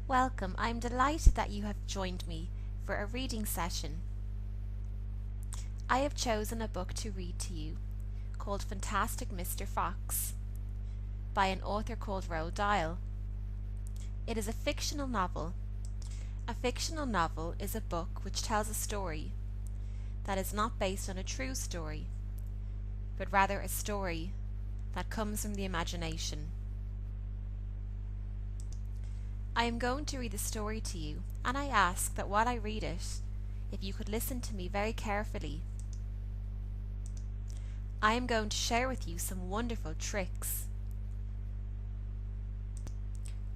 Welcome, I'm delighted that you have joined me for a reading session. I have chosen a book to read to you called Fantastic Mr. Fox by an author called Roald Dahl. It is a fictional novel. A fictional novel is a book which tells a story that is not based on a true story, but rather a story that comes from the imagination. I am going to read the story to you, and I ask that while I read it, if you could listen to me very carefully. I am going to share with you some wonderful tricks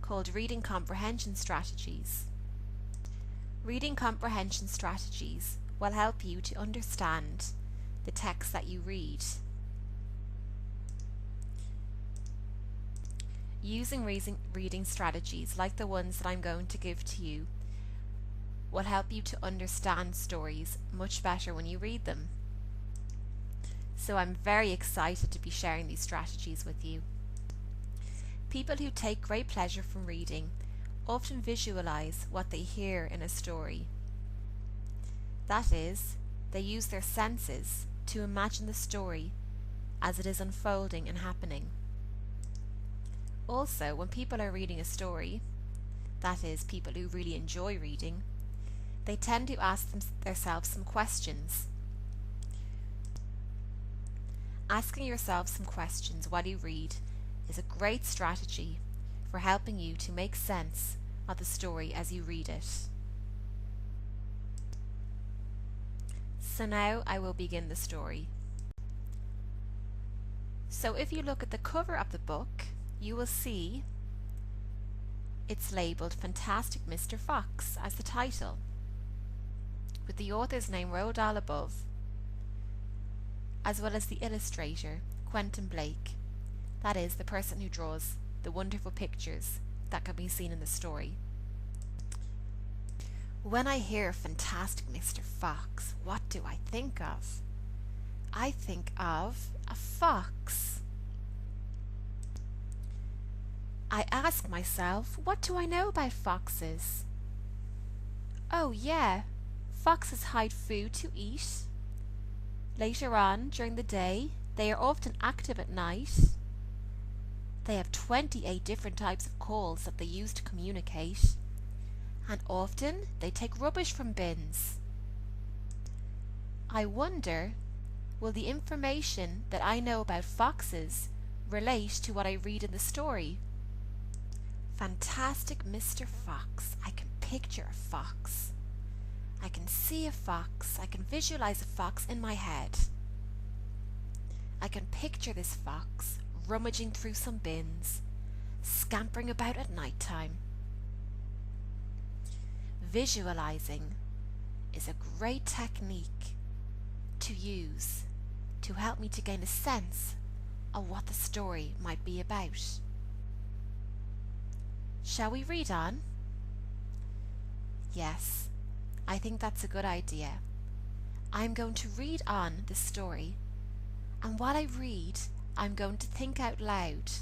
called reading comprehension strategies. Reading comprehension strategies will help you to understand the text that you read. Using reading strategies like the ones that I'm going to give to you will help you to understand stories much better when you read them. So I'm very excited to be sharing these strategies with you. People who take great pleasure from reading often visualize what they hear in a story. That is, they use their senses to imagine the story as it is unfolding and happening. Also, when people are reading a story, that is, people who really enjoy reading, they tend to ask themselves some questions. Asking yourself some questions while you read is a great strategy for helping you to make sense of the story as you read it. So now I will begin the story. So if you look at the cover of the book, you will see it's labelled Fantastic Mr. Fox as the title, with the author's name Roald Dahl above, as well as the illustrator, Quentin Blake, that is, the person who draws the wonderful pictures that can be seen in the story. When I hear Fantastic Mr. Fox, what do I think of? I think of a fox. I ask myself, what do I know about foxes? Oh yeah, foxes hide food to eat. Later on, during the day, they are often active at night. They have 28 different types of calls that they use to communicate. And often, they take rubbish from bins. I wonder, will the information that I know about foxes relate to what I read in the story? Fantastic Mr. Fox. I can picture a fox. I can see a fox. I can visualize a fox in my head. I can picture this fox rummaging through some bins, scampering about at night time. Visualizing is a great technique to use to help me to gain a sense of what the story might be about. Shall we read on? Yes, I think that's a good idea. I'm going to read on the story, and while I read, I'm going to think out loud.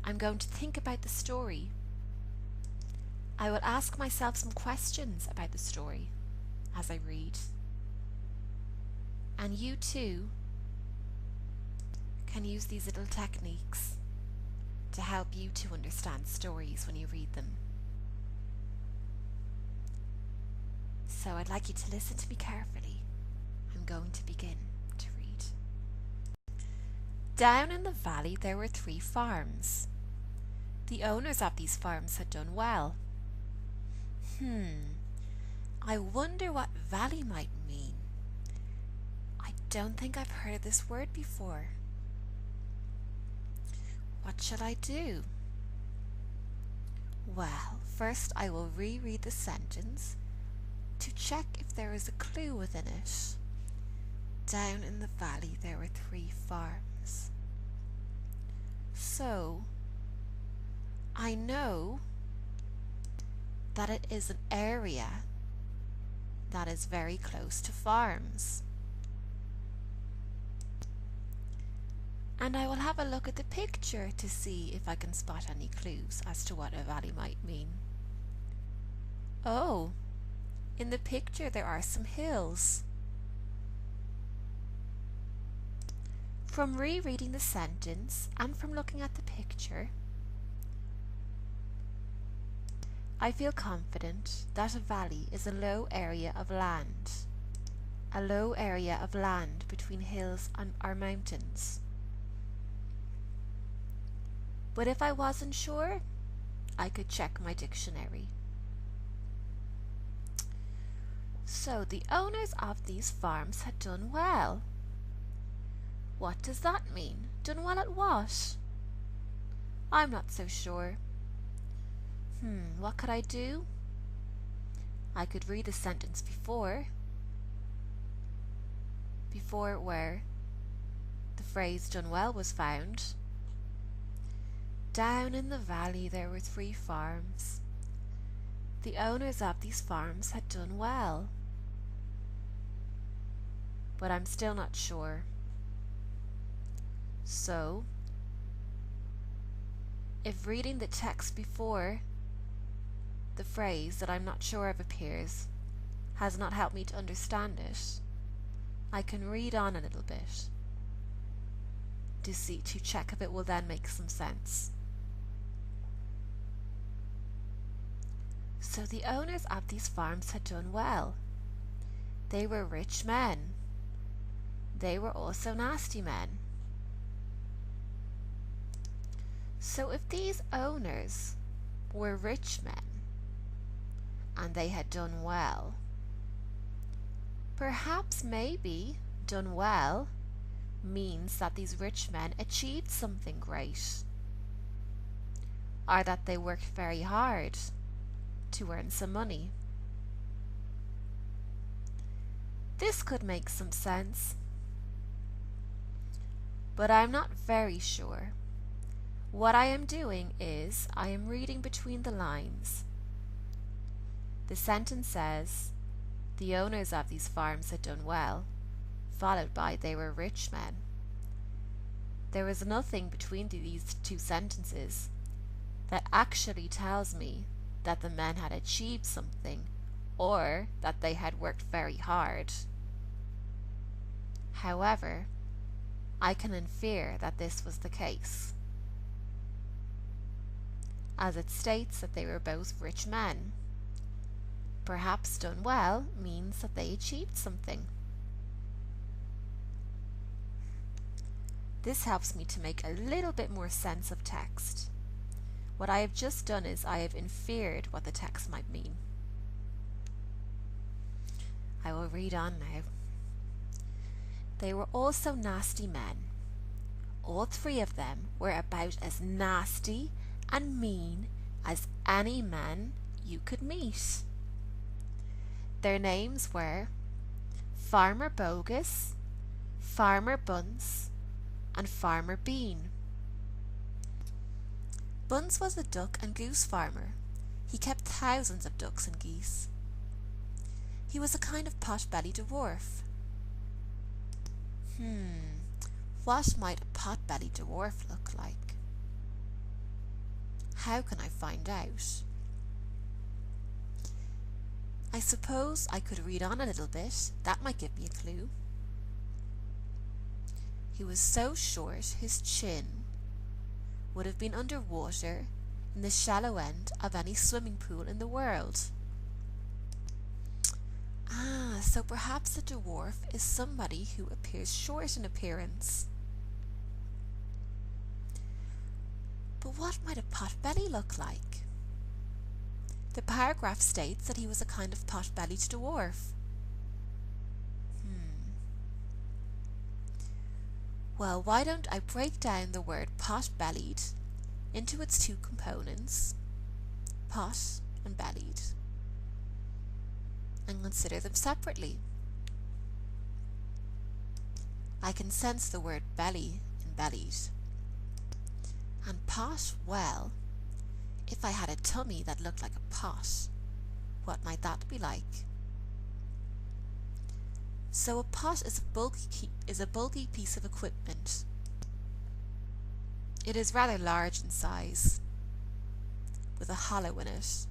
I'm going to think about the story. I will ask myself some questions about the story as I read. And you too can use these little techniques to help you to understand stories when you read them. So I'd like you to listen to me carefully. I'm going to begin to read. Down in the valley there were 3 farms. The owners of these farms had done well. I wonder what valley might mean. I don't think I've heard of this word before. What shall I do? Well, first I will reread the sentence to check if there is a clue within it. Down in the valley there were 3 farms. So, I know that it is an area that is very close to farms. And I will have a look at the picture to see if I can spot any clues as to what a valley might mean. Oh, in the picture there are some hills. From rereading the sentence and from looking at the picture, I feel confident that a valley is a low area of land. A low area of land between hills or mountains. But if I wasn't sure, I could check my dictionary. So the owners of these farms had done well. What does that mean? Done well at what? I'm not so sure. What could I do? I could read the sentence before where the phrase done well was found. Down in the valley there were 3 farms. The owners of these farms had done well. But I'm still not sure. So, if reading the text before the phrase that I'm not sure of appears has not helped me to understand it, I can read on a little bit to check if it will then make some sense. So the owners of these farms had done well. They were rich men. They were also nasty men. So if these owners were rich men and they had done well, perhaps maybe done well means that these rich men achieved something great, or that they worked very hard to earn some money. This could make some sense, but I'm not very sure. What I am doing is I am reading between the lines. The sentence says, the owners of these farms had done well, followed by they were rich men. There is nothing between these 2 sentences that actually tells me that the men had achieved something or that they had worked very hard. However, I can infer that this was the case, as it states that they were both rich men. Perhaps done well means that they achieved something. This helps me to make a little bit more sense of text. What I have just done is I have inferred what the text might mean. I will read on now. They were also nasty men. All 3 of them were about as nasty and mean as any man you could meet. Their names were Farmer Bogus, Farmer Bunce, and Farmer Bean. Bunce was a duck and goose farmer. He kept thousands of ducks and geese. He was a kind of pot-bellied dwarf. What might a pot-bellied dwarf look like? How can I find out? I suppose I could read on a little bit. That might give me a clue. He was so short his chin would have been under water in the shallow end of any swimming pool in the world. So perhaps a dwarf is somebody who appears short in appearance. But what might a pot-belly look like? The paragraph states that he was a kind of pot-bellied dwarf. Well, why don't I break down the word pot-bellied into its 2 components, pot and bellied, and consider them separately. I can sense the word belly in bellied. And pot, well, if I had a tummy that looked like a pot, what might that be like? So a pot is a bulky piece of equipment. It is rather large in size, with a hollow in it.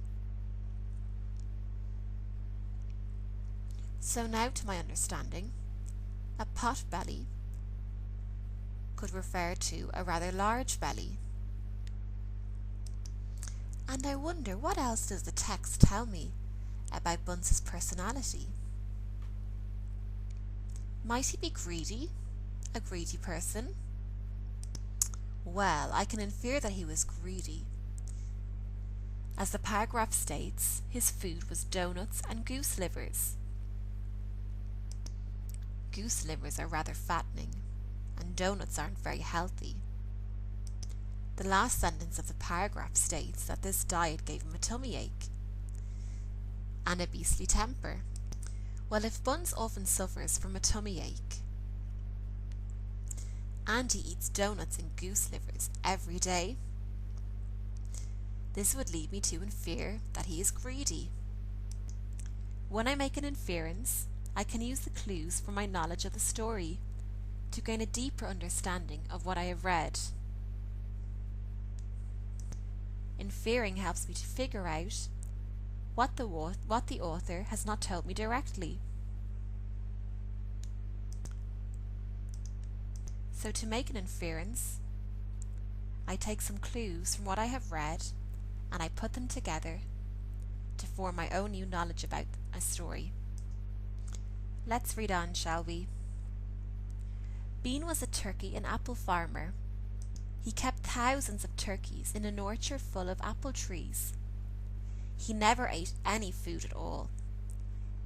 So now, to my understanding, a pot belly could refer to a rather large belly. And I wonder, what else does the text tell me about Bunce's personality? Might he be greedy? A greedy person? Well, I can infer that he was greedy. As the paragraph states, his food was donuts and goose livers. Goose livers are rather fattening, and donuts aren't very healthy. The last sentence of the paragraph states that this diet gave him a tummy ache and a beastly temper. Well, if Bunce often suffers from a tummy ache, and he eats donuts and goose livers every day, this would lead me to infer that he is greedy. When I make an inference, I can use the clues from my knowledge of the story to gain a deeper understanding of what I have read. Inferring helps me to figure out what the author has not told me directly. So to make an inference, I take some clues from what I have read and I put them together to form my own new knowledge about a story. Let's read on, shall we? Bean was a turkey and apple farmer. He kept thousands of turkeys in an orchard full of apple trees. He never ate any food at all.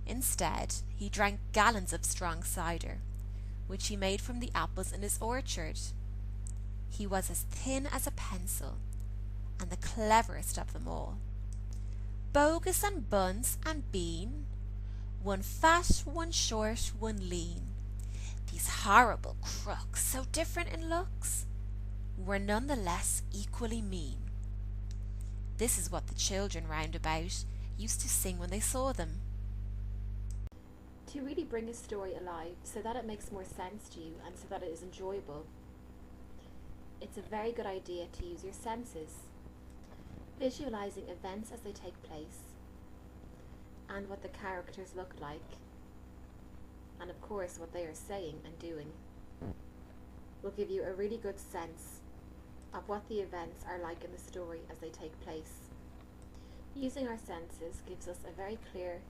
Instead, he drank gallons of strong cider, which he made from the apples in his orchard. He was as thin as a pencil, and the cleverest of them all. Bogus and Bunce and Bean, one fat, one short, one lean, these horrible crooks, so different in looks, were none the less equally mean. This is what the children round about used to sing when they saw them. To really bring a story alive so that it makes more sense to you and so that it is enjoyable, it's a very good idea to use your senses, visualizing events as they take place and what the characters look like, and of course what they are saying and doing, will give you a really good sense of what the events are like in the story as they take place. Using our senses gives us a very clear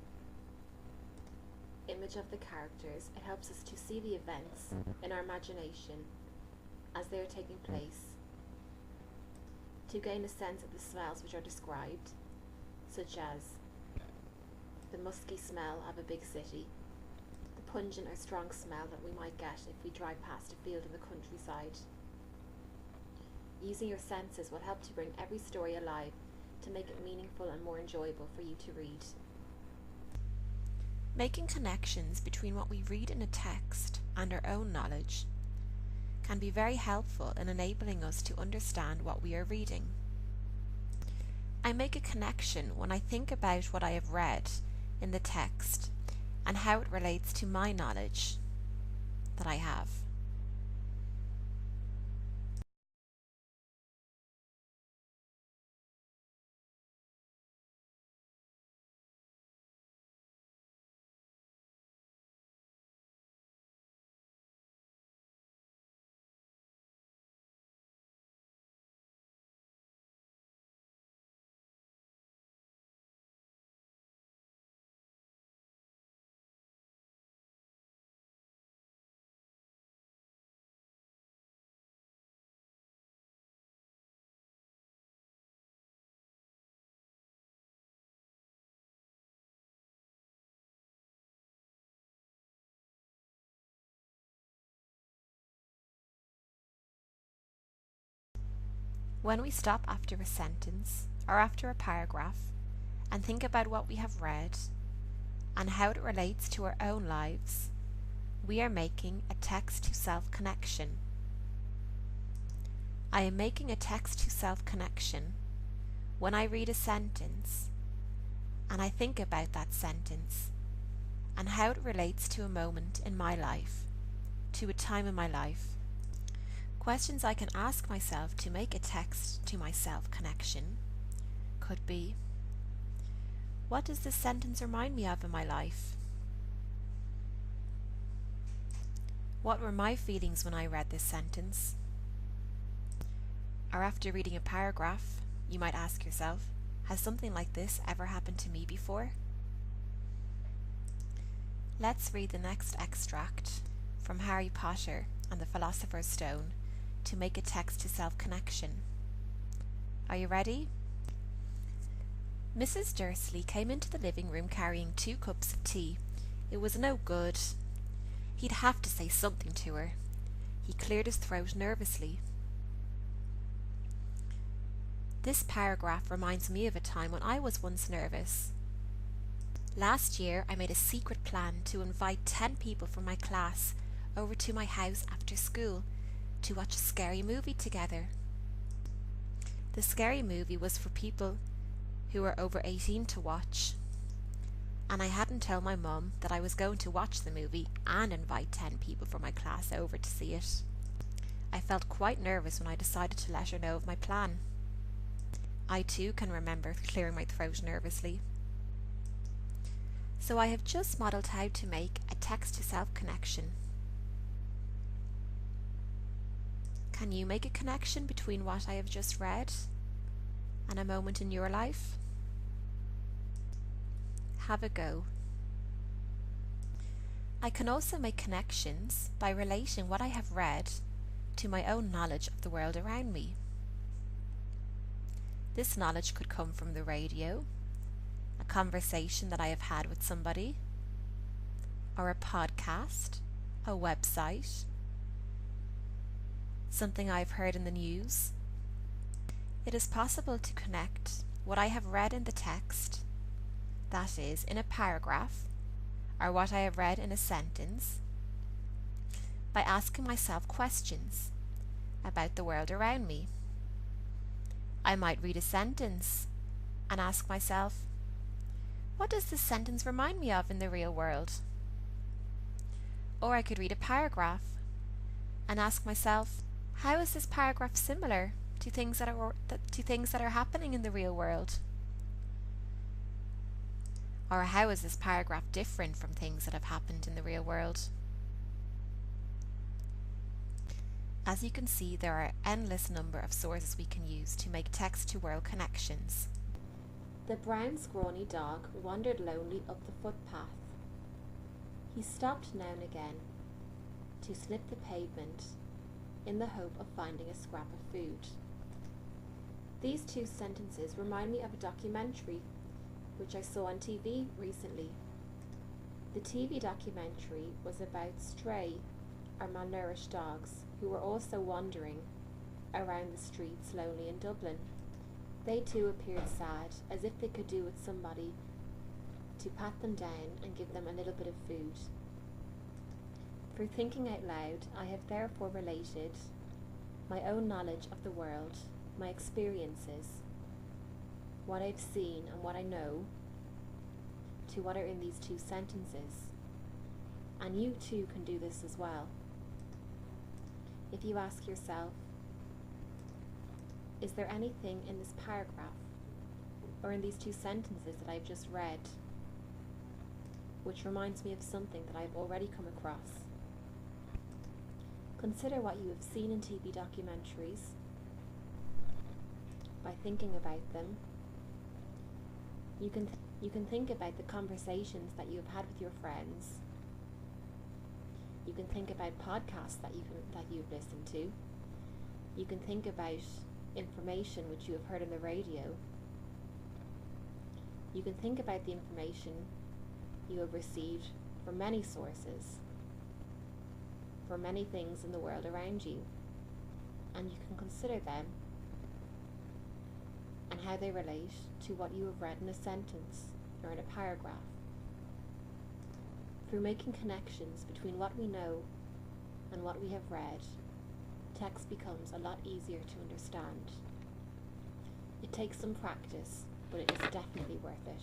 image of the characters. It helps us to see the events in our imagination as they are taking place, to gain a sense of the smells which are described, such as the musky smell of a big city, the pungent or strong smell that we might get if we drive past a field in the countryside. Using your senses will help to bring every story alive to make it meaningful and more enjoyable for you to read. Making connections between what we read in a text and our own knowledge can be very helpful in enabling us to understand what we are reading. I make a connection when I think about what I have read in the text and how it relates to my knowledge that I have. When we stop after a sentence or after a paragraph and think about what we have read and how it relates to our own lives, we are making a text-to-self connection. I am making a text-to-self connection when I read a sentence and I think about that sentence and how it relates to a moment in my life, to a time in my life. Questions I can ask myself to make a text to myself connection could be, what does this sentence remind me of in my life? What were my feelings when I read this sentence? Or after reading a paragraph, you might ask yourself, has something like this ever happened to me before? Let's read the next extract from Harry Potter and the Philosopher's Stone to make a text to self connection. Are you ready? Mrs. Dursley came into the living room carrying 2 cups of tea. It was no good. He'd have to say something to her. He cleared his throat nervously. This paragraph reminds me of a time when I was once nervous. Last year, I made a secret plan to invite 10 people from my class over to my house after school to watch a scary movie together. The scary movie was for people who were over 18 to watch, and I hadn't told my mum that I was going to watch the movie and invite 10 people from my class over to see it. I felt quite nervous when I decided to let her know of my plan. I too can remember clearing my throat nervously. So I have just modelled how to make a text to self connection. Can you make a connection between what I have just read and a moment in your life? Have a go. I can also make connections by relating what I have read to my own knowledge of the world around me. This knowledge could come from the radio, a conversation that I have had with somebody, or a podcast, a website, something I've heard in the news. It is possible to connect what I have read in the text, that is, in a paragraph, or what I have read in a sentence, by asking myself questions about the world around me. I might read a sentence and ask myself, what does this sentence remind me of in the real world? Or I could read a paragraph and ask myself, how is this paragraph similar to things that are happening in the real world? Or how is this paragraph different from things that have happened in the real world? As you can see, there are an endless number of sources we can use to make text-to-world connections. The brown scrawny dog wandered lonely up the footpath. He stopped now and again to sniff the pavement in the hope of finding a scrap of food. These 2 sentences remind me of a documentary which I saw on TV recently. The TV documentary was about stray or malnourished dogs who were also wandering around the streets lonely in Dublin. They too appeared sad, as if they could do with somebody to pat them down and give them a little bit of food. Through thinking out loud, I have therefore related my own knowledge of the world, my experiences, what I've seen and what I know, to what are in these 2 sentences. And you too can do this as well. If you ask yourself, is there anything in this paragraph or in these 2 sentences that I've just read which reminds me of something that I've already come across? Consider what you have seen in TV documentaries by thinking about them. You can think about the conversations that you have had with your friends. You can think about podcasts that you've listened to. You can think about information which you have heard on the radio. You can think about the information you have received from many sources, for many things in the world around you, and you can consider them and how they relate to what you have read in a sentence or in a paragraph. Through making connections between what we know and what we have read, text becomes a lot easier to understand. It takes some practice, but it is definitely worth it.